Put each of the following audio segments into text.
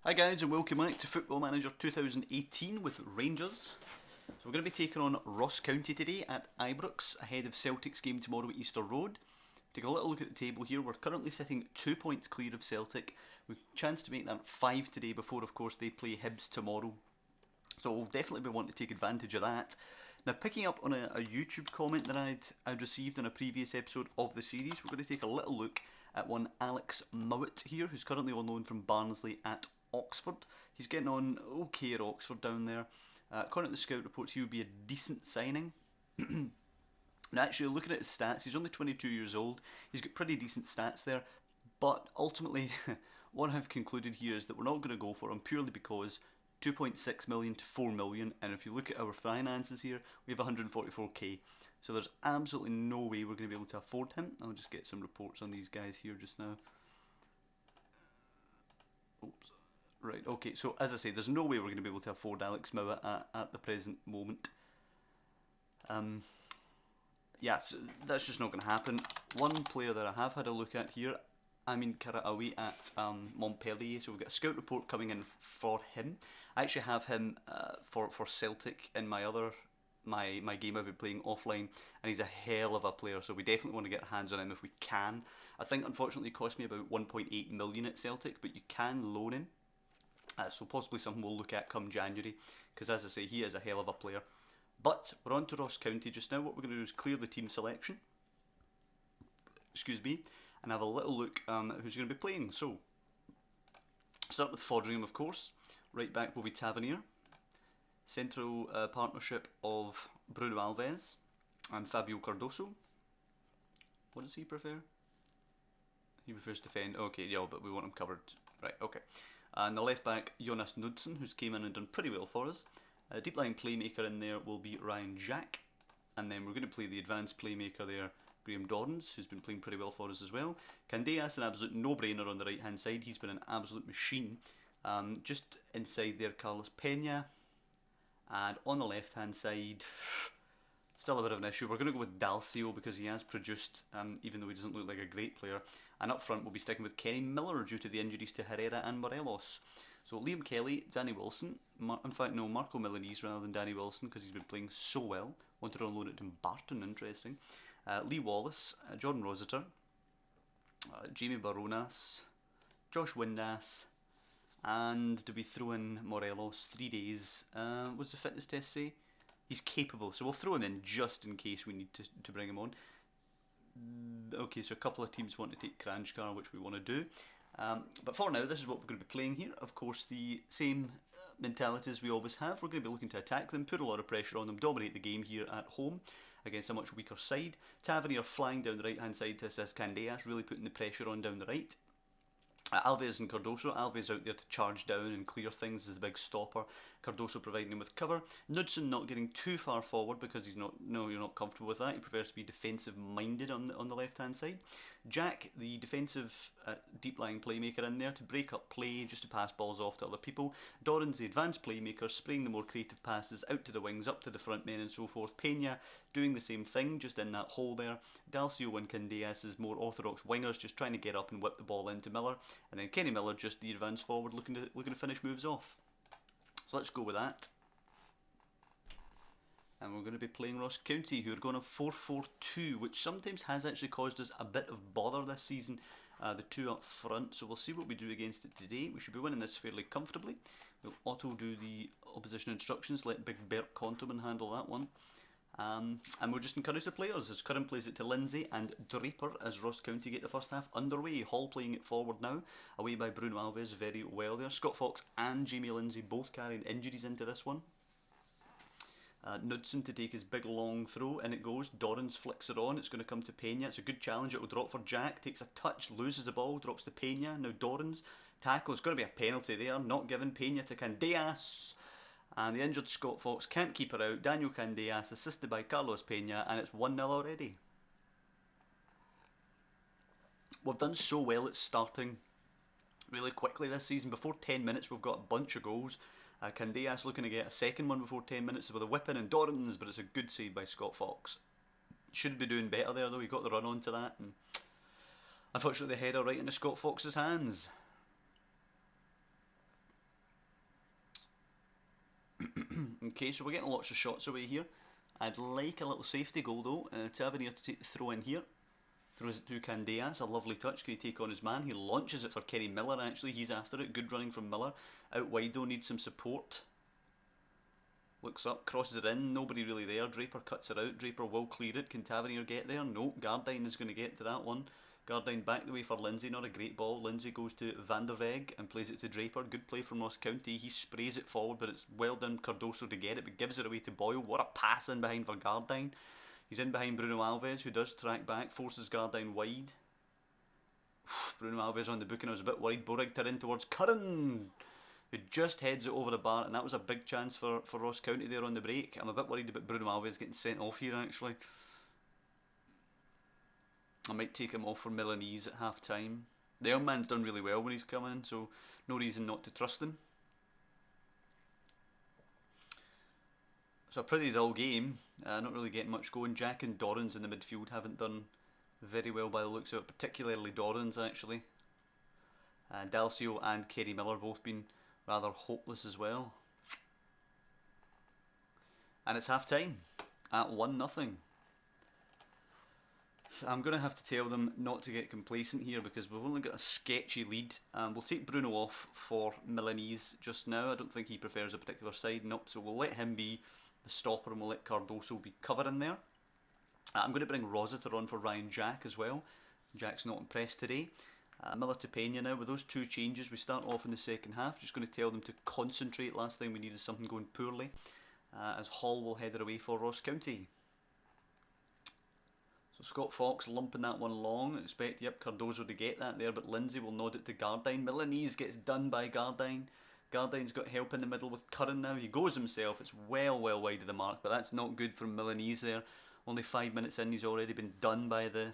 Hi guys and welcome back to Football Manager 2018 with Rangers. So we're going to be taking on Ross County today at Ibrox ahead of Celtic's game tomorrow at Easter Road. Take a little look at the table here. We're currently sitting 2 points clear of Celtic. We've a chance to make that 5 today before of course they play Hibs tomorrow. So we'll definitely be wanting to take advantage of that. Now picking up on a YouTube comment that I'd received on a previous episode of the series, we're going to take a little look at one Alex Mowat here, who's currently on loan from Barnsley at Oxford. He's getting on okay at Oxford down there. According to the scout reports, he would be a decent signing. Now actually looking at his stats, he's only 22 years old. He's got pretty decent stats there, but ultimately what I've concluded here is that we're not going to go for him purely because 2.6 million to 4 million, and if you look at our finances here, we have 144k. So there's absolutely no way we're going to be able to afford him. I'll just get some reports on these guys here just now. Oops. Right, okay, so as I say, there's no way we're going to be able to afford Alex Mowat at the present moment. Yeah, so that's just not going to happen. One player that I have had a look at here, Amin Karawi at Montpellier, so we've got a scout report coming in for him. I actually have him for Celtic in my game I've been playing offline, and he's a hell of a player, so we definitely want to get our hands on him if we can. I think unfortunately it cost me about 1.8 million at Celtic, but you can loan him. So possibly something we'll look at come January, because as I say, he is a hell of a player. But we're on to Ross County just now. What we're going to do is clear the team selection, excuse me, and have a little look at who's going to be playing. So, start with Fodringham of course. Right back will be Tavernier. Central partnership of Bruno Alves and Fabio Cardoso. What does he prefer? He prefers defend. Okay, yeah, but we want him covered. Right, okay. And the left back, Jonas Knudsen, who's came in and done pretty well for us. A deep line playmaker in there will be Ryan Jack. And then we're going to play the advanced playmaker there, Graham Dorrans, who's been playing pretty well for us as well. Candeas, an absolute no-brainer on the right-hand side. He's been an absolute machine. Just inside there, Carlos Pena. And on the left-hand side, still a bit of an issue. We're going to go with Dalcio because he has produced, even though he doesn't look like a great player. And up front, we'll be sticking with Kenny Miller due to the injuries to Herrera and Morelos. So Liam Kelly, Danny Wilson, Marco Milanese rather than Danny Wilson because he's been playing so well. Wanted to unload it to Barton, interesting. Lee Wallace, Jordan Rossiter, Jamie Baronas, Josh Windass, and do we throw in Morelos? 3 days. What's the fitness test say? He's capable, so we'll throw him in just in case we need to bring him on. Okay, so a couple of teams want to take Kranjkar, which we want to do. But for now, this is what we're going to be playing here. Of course, the same mentality as we always have. We're going to be looking to attack them, put a lot of pressure on them, dominate the game here at home against a much weaker side. Tavernier flying down the right-hand side to assist Candeas, really putting the pressure on down the right. Alves and Cardoso. Alves out there to charge down and clear things as the big stopper. Cardoso providing him with cover. Knudsen not getting too far forward because you're not comfortable with that. He prefers to be defensive minded on the left hand side. Jack, the defensive deep lying playmaker in there to break up play, just to pass balls off to other people. Doran's the advanced playmaker, spraying the more creative passes out to the wings, up to the front men and so forth. Pena doing the same thing, just in that hole there. Dalcio and Candeas is more orthodox wingers, just trying to get up and whip the ball into Miller. And then Kenny Miller, just the advanced forward, looking to finish moves off. So let's go with that. And we're going to be playing Ross County, who are going to 4-4-2, which sometimes has actually caused us a bit of bother this season. The two up front, so we'll see what we do against it today. We should be winning this fairly comfortably. We'll auto do the opposition instructions, let Big Bert Conterman handle that one. And we'll just encourage the players as Curran plays it to Lindsay and Draper as Ross County get the first half underway. Hall playing it forward now, away by Bruno Alves very well there. Scott Fox and Jamie Lindsay both carrying injuries into this one. Knudsen to take his big long throw, and it goes. Dorrans flicks it on, it's going to come to Pena. It's a good challenge, it will drop for Jack, takes a touch, loses the ball, drops to Pena. Now Dorrans, tackle, it's going to be a penalty there, not given. Pena to Candeas, and the injured Scott Fox can't keep her out. Daniel Candeas assisted by Carlos Pena, and it's 1-0 already. We've done so well at starting really quickly this season. Before 10 minutes we've got a bunch of goals. Candeas looking to get a second one before 10 minutes with a whip in and Dorrans, but it's a good save by Scott Fox. Should be doing better there though, he got the run onto that, and unfortunately the header right into Scott Fox's hands. Okay, so we're getting lots of shots away here. I'd like a little safety goal though. Tavernier to take the throw in here. Throws it to Candeas, a lovely touch. Can he take on his man? He launches it for Kenny Miller actually. He's after it. Good running from Miller. Out wide though, needs some support. Looks up, crosses it in. Nobody really there. Draper cuts it out. Draper will clear it. Can Tavernier get there? No. Gardine is going to get to that one. Gardine back the way for Lindsay. Not a great ball. Lindsay goes to Van der Weg and plays it to Draper. Good play from Ross County. He sprays it forward, but it's well done Cardoso to get it, but gives it away to Boyle. What a pass in behind for Gardine. He's in behind Bruno Alves, who does track back, forces Gardine wide. Bruno Alves on the book, and I was a bit worried. Borigter in towards Curran, who just heads it over the bar, and that was a big chance for Ross County there on the break. I'm a bit worried about Bruno Alves getting sent off here actually. I might take him off for Milanese at half time. The young man's done really well when he's come in, so no reason not to trust him. So a pretty dull game, not really getting much going. Jack and Dorrans in the midfield haven't done very well by the looks of it, particularly Dorrans actually. Dalcio and Kerry Miller both been rather hopeless as well. And it's half time at 1-0. I'm going to have to tell them not to get complacent here because we've only got a sketchy lead. We'll take Bruno off for Milanese just now. I don't think he prefers a particular side, nope, so we'll let him be the stopper and we'll let Cardoso be covering there. I'm going to bring Rossiter on for Ryan Jack as well. Jack's not impressed today. Miller to Pena now. With those two changes, we start off in the second half. Just going to tell them to concentrate. Last time we needed something going poorly. As Hall will head away for Ross County. So Scott Fox lumping that one long. Expect, yep, Cardoso to get that there, but Lindsay will nod it to Gardine. Milanese gets done by Gardine. Gardine's got help in the middle with Curran now. He goes himself. It's well wide of the mark, but that's not good from Milanese there. Only 5 minutes in, he's already been done by the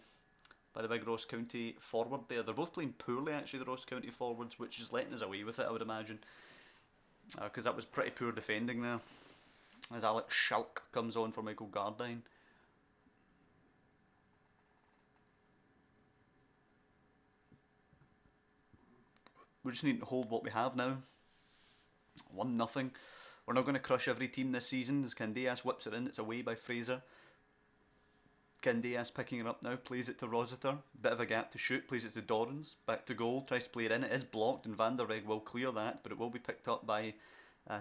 big Ross County forward there. They're both playing poorly actually, the Ross County forwards, which is letting us away with it, I would imagine. Because that was pretty poor defending there. As Alex Schalk comes on for Michael Gardine. We just need to hold what we have now. 1-0. We're not going to crush every team this season as Candeas whips it in. It's away by Fraser. Candeas picking it up now. Plays it to Rossiter. Bit of a gap to shoot. Plays it to Dorrans. Back to goal. Tries to play it in. It is blocked and Van der Weg will clear that. But it will be picked up by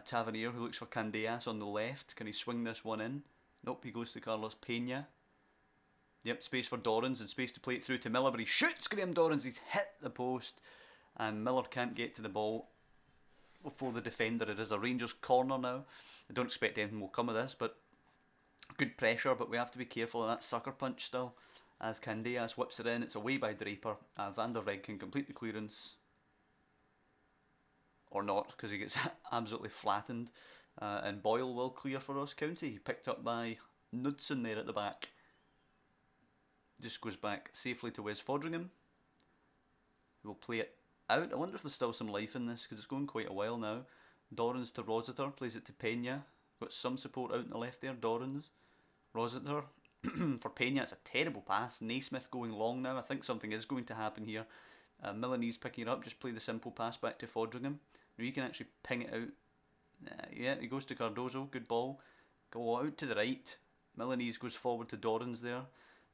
Tavernier, who looks for Candeas on the left. Can he swing this one in? Nope, he goes to Carlos Pena. Yep, space for Dorrans and space to play it through to Miller. But he shoots Graham Dorrans. He's hit the post. And Miller can't get to the ball before the defender. It is a Rangers corner now. I don't expect anything will come of this, but good pressure, but we have to be careful of that sucker punch still. As Candeas whips it in, it's away by Draper. Van der Weg can complete the clearance. Or not, because he gets absolutely flattened. And Boyle will clear for Ross County. Picked up by Knudsen there at the back. Just goes back safely to Wes Fodringham. We'll play it out. I wonder if there's still some life in this because it's going quite a while now. Dorrans to Rossiter, plays it to Pena. Got some support out in the left there. Dorrans, Rossiter for Pena. It's a terrible pass. Naismith going long now. I think something is going to happen here. Milanese picking it up. Just play the simple pass back to Fodringham. Now you can actually ping it out. Yeah, he goes to Cardoso. Good ball. Go out to the right. Milanese goes forward to Dorrans there.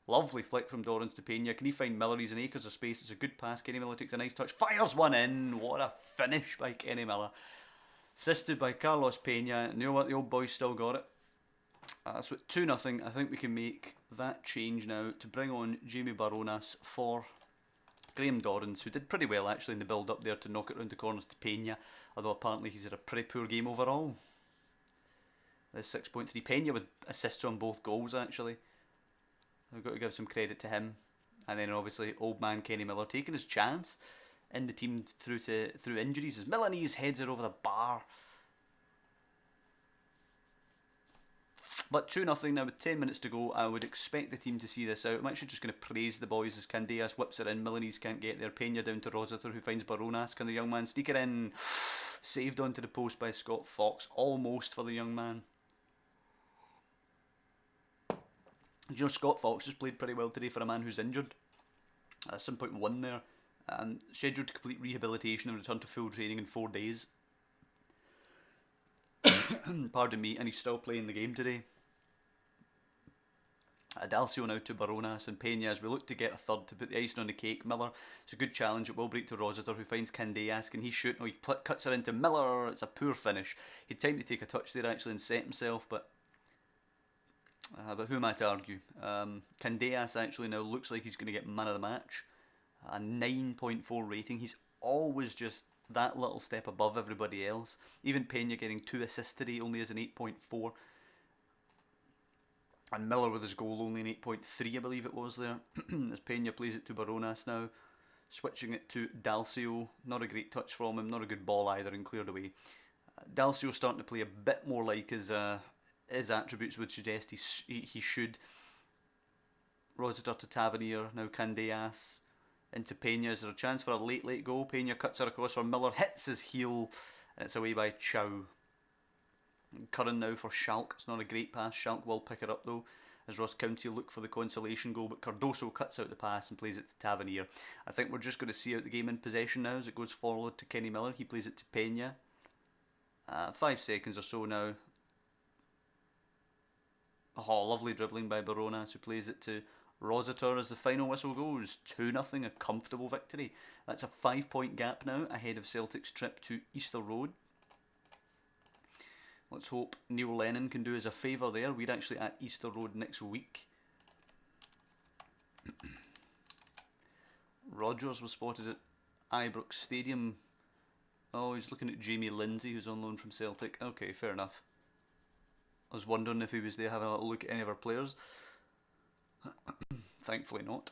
Lovely flick from Dorrans to Pena. Can he find Miller? He's in acres of space. It's a good pass. Kenny Miller takes a nice touch. Fires one in. What a finish by Kenny Miller. Assisted by Carlos Pena. And you know what? The old boys still got it. So it's 2-0. I think we can make that change now to bring on Jamie Baronas for Graham Dorrans, who did pretty well actually in the build-up there to knock it round the corners to Pena. Although apparently he's had a pretty poor game overall. There's 6.3. Pena with assists on both goals actually. I've got to give some credit to him. And then obviously old man Kenny Miller taking his chance in the team through injuries as Milanese heads it over the bar. But 2-0 now with 10 minutes to go. I would expect the team to see this out. I'm actually just going to praise the boys as Candeas whips it in. Milanese can't get there. Pena down to Rossiter who finds Baronas. Can the young man sneak it in? Saved onto the post by Scott Fox. Almost for the young man. You know, Scott Fox has played pretty well today for a man who's injured. 7.1 there. Scheduled to complete rehabilitation and return to full training in 4 days. Pardon me, and he's still playing the game today. Dalcio now to Baronas and Pena as we look to get a third to put the icing on the cake. Miller, it's a good challenge. It will break to Rossiter, who finds Candeas. Can he shoot? Oh, he cuts her into Miller. It's a poor finish. He had time to take a touch there actually and set himself, but who am I to argue? Candeas actually now looks like he's going to get man of the match. A 9.4 rating. He's always just that little step above everybody else. Even Pena getting 2 assists today only as an 8.4. And Miller with his goal only an 8.3, I believe it was there. As Pena plays it to Baronas now. Switching it to Dalcio. Not a great touch from him, not a good ball either, and cleared away. Dalcio starting to play a bit more like his attributes would suggest he should. Rossiter to Tavernier, now Candeas. Into Pena. Is there a chance for a late goal? Pena cuts her across for Miller, hits his heel, and it's away by Chow. Curran now for Schalke. It's not a great pass. Schalke will pick it up though, as Ross County look for the consolation goal, but Cardoso cuts out the pass and plays it to Tavernier. I think we're just going to see out the game in possession now as it goes forward to Kenny Miller. He plays it to Pena. 5 seconds or so now. Oh, lovely dribbling by Baronas, who plays it to Rossiter as the final whistle goes. 2-0, a comfortable victory. That's a 5-point gap now ahead of Celtic's trip to Easter Road. Let's hope Neil Lennon can do us a favour there. We're actually at Easter Road next week. Rodgers was spotted at Ibrox Stadium. Oh, he's looking at Jamie Lindsay, who's on loan from Celtic. Okay, fair enough. I was wondering if he was there having a little look at any of our players. Thankfully not.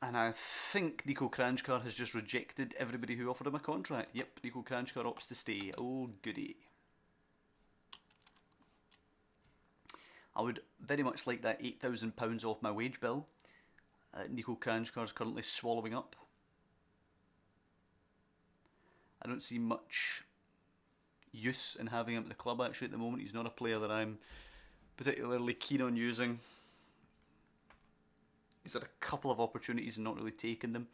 And I think Nico Kranjkar has just rejected everybody who offered him a contract. Yep, Nico Kranjkar opts to stay. Oh, goody. I would very much like that £8,000 off my wage bill. Nico Kranjkar is currently swallowing up. I don't see much use in having him at the club actually at the moment. He's not a player that I'm particularly keen on using. He's had a couple of opportunities and not really taken them.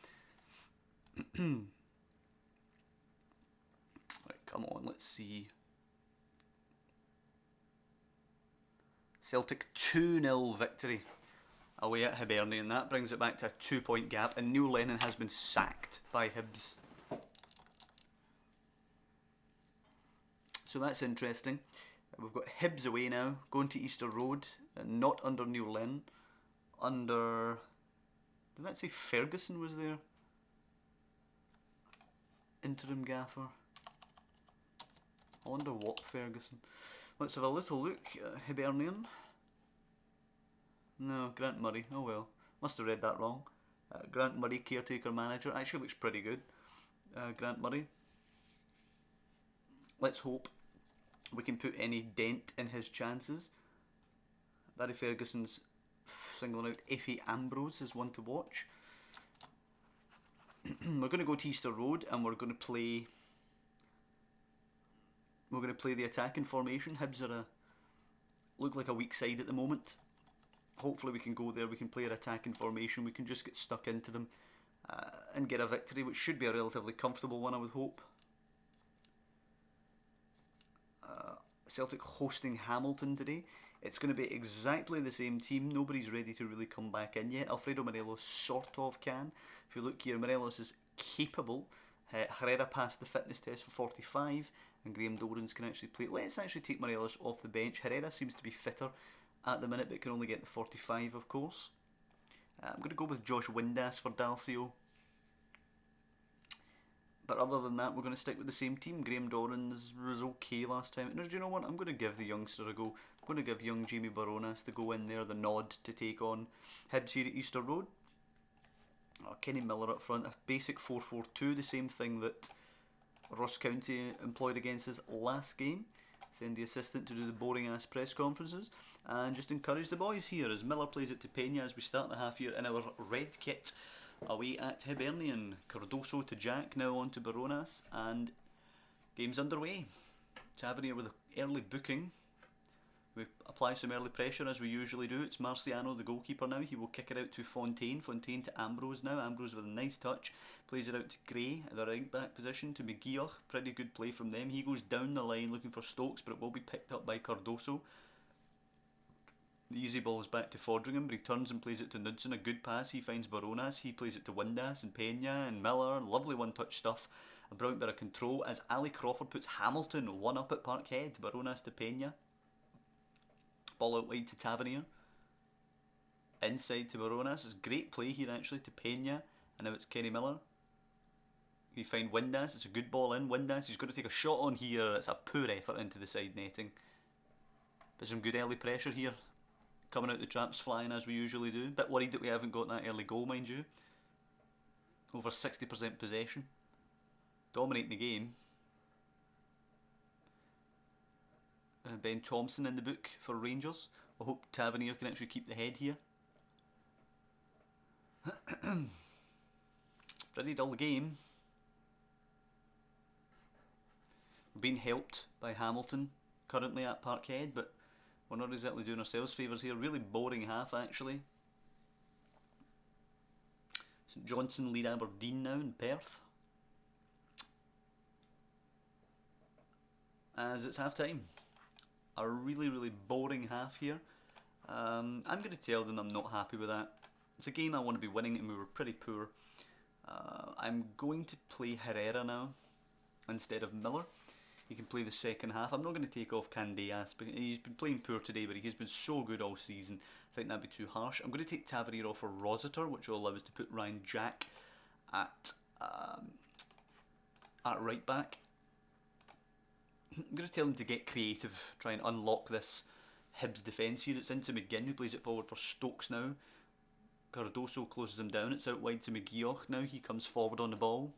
Right, come on, let's see. Celtic 2-0 victory away at Hibernian. That brings it back to a 2-point gap, and Neil Lennon has been sacked by Hibs. So that's interesting. We've got Hibs away now, going to Easter Road, not under Neil Lennon. Under... Did that say Ferguson was there? Interim gaffer. I wonder what Ferguson. Let's have a little look. Hibernian. No, Grant Murray. Oh well. Must have read that wrong. Grant Murray, caretaker manager. Actually looks pretty good. Grant Murray. Let's hope we can put any dent in his chances. Barry Ferguson's singling out Effie Ambrose as one to watch. We're going to go to Easter Road and we're going to play the attacking formation. Hibs look like a weak side at the moment. Hopefully we can go there, we can play an attacking formation, we can just get stuck into them and get a victory, which should be a relatively comfortable one, I would hope. Celtic hosting Hamilton today. It's going to be exactly the same team. Nobody's ready to really come back in yet. Alfredo Morelos sort of can. If you look here, Morelos is capable. Herrera passed the fitness test for 45, and Graham Dorrans can actually play. Let's actually take Morelos off the bench. Herrera seems to be fitter at the minute, but can only get the 45, of course. I'm going to go with Josh Windass for Dalcio. But other than that, we're going to stick with the same team. Graham Dorrans was okay last time. And do you know what? I'm going to give the youngster a go. I'm going to give young Jamie Baronas to go in there, the nod to take on Hibs here at Easter Road. Oh, Kenny Miller up front, a basic 4-4-2, the same thing that Ross County employed against us last game. Send the assistant to do the boring ass press conferences and just encourage the boys here as Miller plays it to Pena as we start the half year in our red kit away at Hibernian. Cardoso to Jack, now on to Baronas, and game's underway. Tavernier with an early booking. We apply some early pressure as we usually do. It's Marciano, the goalkeeper now. He will kick it out to Fontaine. Fontaine to Ambrose now. Ambrose with a nice touch. Plays it out to Gray at the right back position to McGeoch. Pretty good play from them. He goes down the line looking for Stokes, but it will be picked up by Cardoso. The easy ball is back to Fodringham, but he turns and plays it to Knudsen. A good pass. He finds Baronas. He plays it to Windass and Pena and Miller. Lovely one-touch stuff. A brilliant bit of control as Ali Crawford puts Hamilton 1 up at Parkhead. Baronas to Pena. Ball out wide to Tavernier. Inside to Baronas. It's great play here actually to Pena. And now it's Kenny Miller. We find Windass. It's a good ball in. Windass, he's got to take a shot on here. It's a poor effort into the side netting. But some good early pressure here. Coming out the traps flying as we usually do. Bit worried that we haven't got that early goal, mind you. Over 60% possession. Dominating the game. Ben Thompson in the book for Rangers. I hope Tavernier can actually keep the head here. Pretty dull game. We're being helped by Hamilton currently at Parkhead, but we're not exactly doing ourselves favours here. Really boring half actually. St Johnstone lead Aberdeen now in Perth. As it's half time. A really boring half here. I'm going to tell them I'm not happy with that. It's a game I want to be winning and we were pretty poor. I'm going to play Herrera now instead of Miller. He can play the second half. I'm not going to take off Candeas, but he's been playing poor today, but he's been so good all season. I think that'd be too harsh. I'm going to take Tavernier off for Rossiter, which will allow us to put Ryan Jack at right back. I'm going to tell him to get creative, try and unlock this Hibs defence here. It's into McGinn, who plays it forward for Stokes now. Cardoso closes him down. It's out wide to McGeoch now. He comes forward on the ball.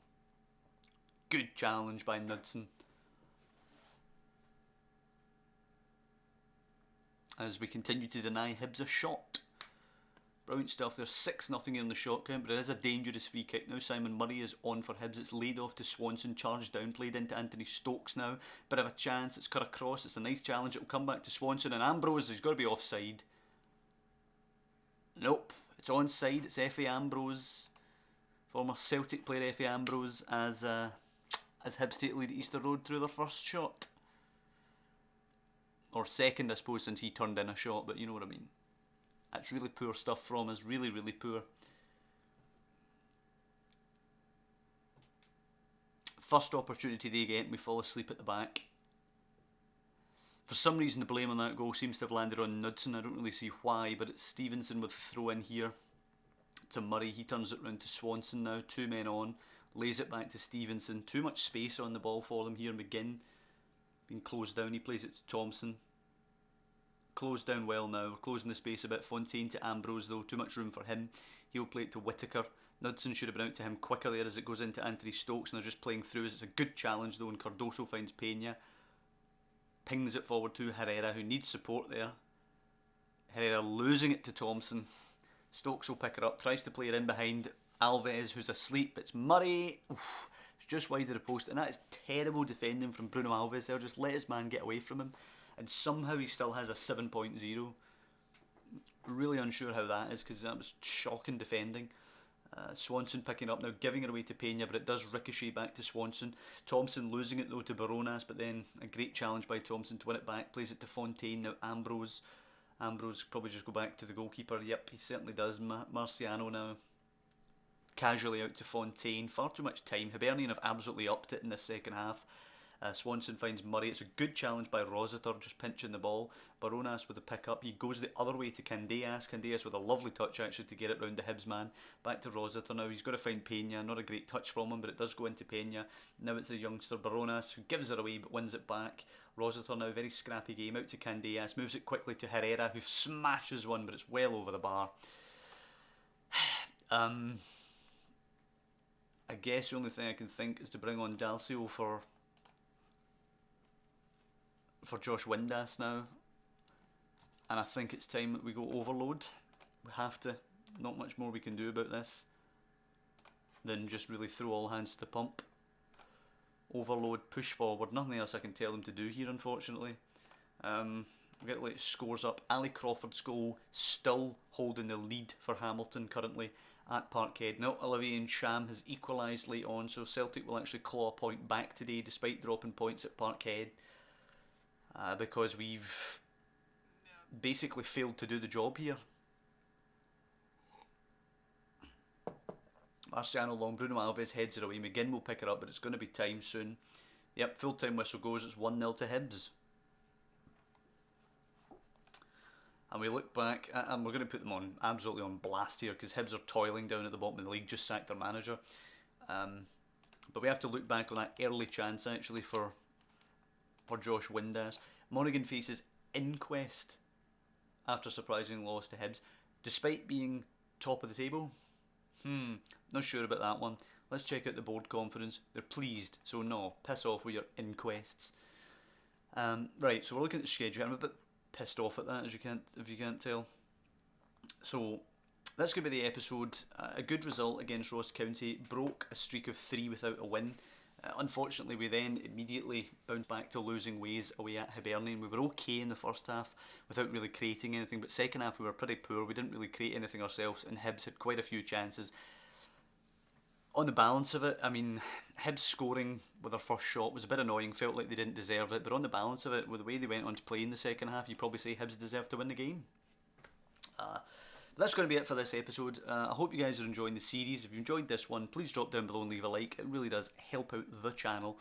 Good challenge by Knudsen. As we continue to deny Hibs a shot. Brilliant stuff. There's 6-0 in the shot count, but it is a dangerous free kick now. Simon Murray is on for Hibs. It's laid off to Swanson. Charged down, played into Anthony Stokes now. Bit of a chance. It's cut across. It's a nice challenge. It will come back to Swanson. And Ambrose, he's got to be offside. Nope. It's onside. It's Effie Ambrose. Former Celtic player Effie Ambrose as Hibs take the lead at Easter Road through their first shot. Or second, I suppose, since he turned in a shot, but you know what I mean. That's really poor stuff from us, really poor. First opportunity they get, and we fall asleep at the back. For some reason, the blame on that goal seems to have landed on Knudsen. I don't really see why, but it's Stevenson with the throw in here to Murray. He turns it round to Swanson now, 2 men on, lays it back to Stevenson. Too much space on the ball for them here. McGinn being closed down, he plays it to Thompson. Closed down well now, we're closing the space a bit. Fontaine to Ambrose though, too much room for him. He'll play it to Whittaker. Knudsen should have been out to him quicker there as it goes into Anthony Stokes, and they're just playing through. It's a good challenge though, and Cardoso finds Pena. Pings it forward to Herrera, who needs support there. Herrera losing it to Thompson. Stokes will pick it up, tries to play it in behind Alves, who's asleep. It's Murray. Oof, it's just wide of the post, and that is terrible defending from Bruno Alves. They'll just let his man get away from him. And somehow he still has a 7.0. Really unsure how that is, because that was shocking defending. Swanson picking up now, giving it away to Pena, but it does ricochet back to Swanson. Thompson losing it though to Baronas, but then a great challenge by Thompson to win it back. Plays it to Fontaine, now Ambrose. Ambrose probably just go back to the goalkeeper. Yep, he certainly does. Marciano now casually out to Fontaine. Far too much time. Hibernian have absolutely upped it in the second half. Swanson finds Murray. It's a good challenge by Rossiter, just pinching the ball. Baronas with a pick up. He goes the other way to Candeas. Candeas with a lovely touch actually to get it round the Hibs man. Back to Rossiter now. He's got to find Pena. Not a great touch from him, but it does go into Pena. Now it's the youngster Baronas who gives it away but wins it back. Rossiter now, very scrappy game. Out to Candeas. Moves it quickly to Herrera, who smashes one, but it's well over the bar. I guess the only thing I can think is to bring on Dalcio for Josh Windass now, and I think it's time that we go overload. We have to. Not much more we can do about this than just really throw all hands to the pump. Overload, push forward, nothing else I can tell them to do here, unfortunately. We'll get the latest scores up. Ali Crawford's goal still holding the lead for Hamilton currently at Parkhead. Now Olivier Ncham has equalised late on, so Celtic will actually claw a point back today despite dropping points at Parkhead, because we've basically failed to do the job here. Marciano long, Bruno Alves heads it away. McGinn will pick it up, but it's going to be time soon. Yep, full time whistle goes. It's 1-0 to Hibs. And we look back, and we're going to put them on absolutely on blast here because Hibs are toiling down at the bottom of the league, just sacked their manager. But we have to look back on that early chance actually for Josh Windass. Monaghan faces Inquest after surprising loss to Hibs, despite being top of the table. Not sure about that one. Let's check out the board conference. They're pleased, so no, piss off with your inquests. Right, so we're looking at the schedule. I'm a bit pissed off at that, if you can't tell. So that's going to be the episode. A good result against Ross County, broke a streak of 3 without a win. Unfortunately, we then immediately bounced back to losing ways away at Hibernian. We were okay in the first half without really creating anything, but second half we were pretty poor. We didn't really create anything ourselves, and Hibs had quite a few chances. On the balance of it, I mean, Hibs scoring with their first shot was a bit annoying, felt like they didn't deserve it, but on the balance of it, with the way they went on to play in the second half, you'd probably say Hibs deserved to win the game. That's going to be it for this episode. I hope you guys are enjoying the series. If you enjoyed this one, please drop down below and leave a like. It really does help out the channel.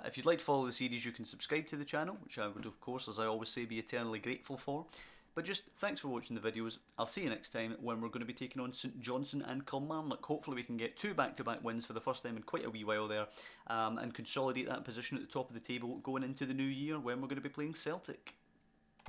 If you'd like to follow the series, you can subscribe to the channel, which I would, of course, as I always say, be eternally grateful for. But just thanks for watching the videos. I'll see you next time when we're going to be taking on St Johnstone and Kilmarnock. Hopefully we can get 2 back-to-back wins for the first time in quite a wee while there, and consolidate that position at the top of the table going into the new year when we're going to be playing Celtic.